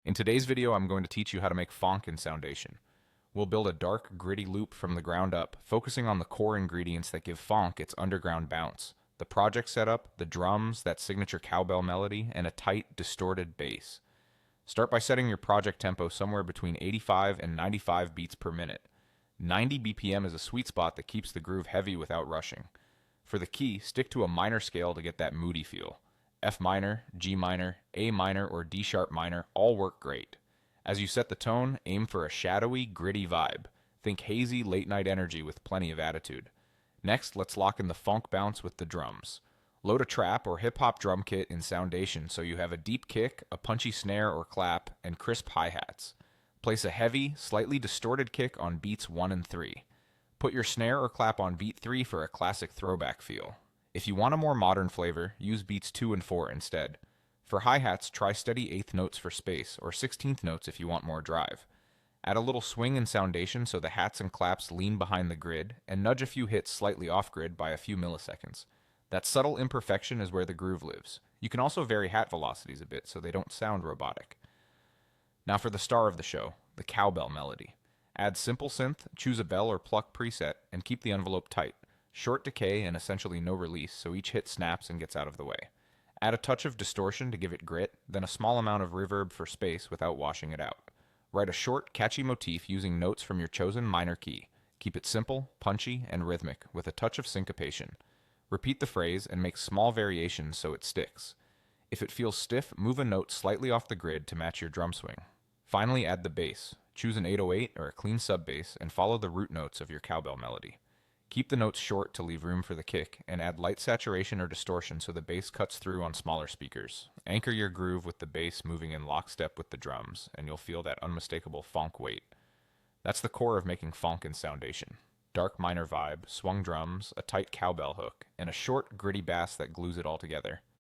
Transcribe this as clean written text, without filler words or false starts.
In today's video, I'm going to teach you how to make Phonk in Soundation. We'll build a dark, gritty loop from the ground up, focusing on the core ingredients that give Phonk its underground bounce. The project setup, the drums, that signature cowbell melody, and a tight, distorted bass. Start by setting your project tempo somewhere between 85 and 95 beats per minute. 90 BPM is a sweet spot that keeps the groove heavy without rushing. For the key, stick to a minor scale to get that moody feel. F minor, G minor, A minor, or D sharp minor all work great. As you set the tone, aim for a shadowy, gritty vibe. Think hazy, late night energy with plenty of attitude. Next, let's lock in the funk bounce with the drums. Load a trap or hip hop drum kit in Soundation so you have a deep kick, a punchy snare or clap, and crisp hi-hats. Place a heavy, slightly distorted kick on beats 1 and 3. Put your snare or clap on beat 3 for a classic throwback feel. If you want a more modern flavor, use beats 2 and 4 instead. For hi-hats, try steady 8th notes for space, or 16th notes if you want more drive. Add a little swing in Soundation so the hats and claps lean behind the grid, and nudge a few hits slightly off-grid by a few milliseconds. That subtle imperfection is where the groove lives. You can also vary hat velocities a bit so they don't sound robotic. Now for the star of the show, the cowbell melody. Add simple synth, choose a bell or pluck preset, and keep the envelope tight. Short decay and essentially no release, so each hit snaps and gets out of the way. Add a touch of distortion to give it grit, then a small amount of reverb for space without washing it out. Write a short, catchy motif using notes from your chosen minor key. Keep it simple, punchy, and rhythmic, with a touch of syncopation. Repeat the phrase and make small variations so it sticks. If it feels stiff, move a note slightly off the grid to match your drum swing. Finally, add the bass. Choose an 808 or a clean sub bass and follow the root notes of your cowbell melody. Keep the notes short to leave room for the kick, and add light saturation or distortion so the bass cuts through on smaller speakers. Anchor your groove with the bass moving in lockstep with the drums, and you'll feel that unmistakable funk weight. That's the core of making Phonk in Soundation. Dark minor vibe, swung drums, a tight cowbell hook, and a short, gritty bass that glues it all together.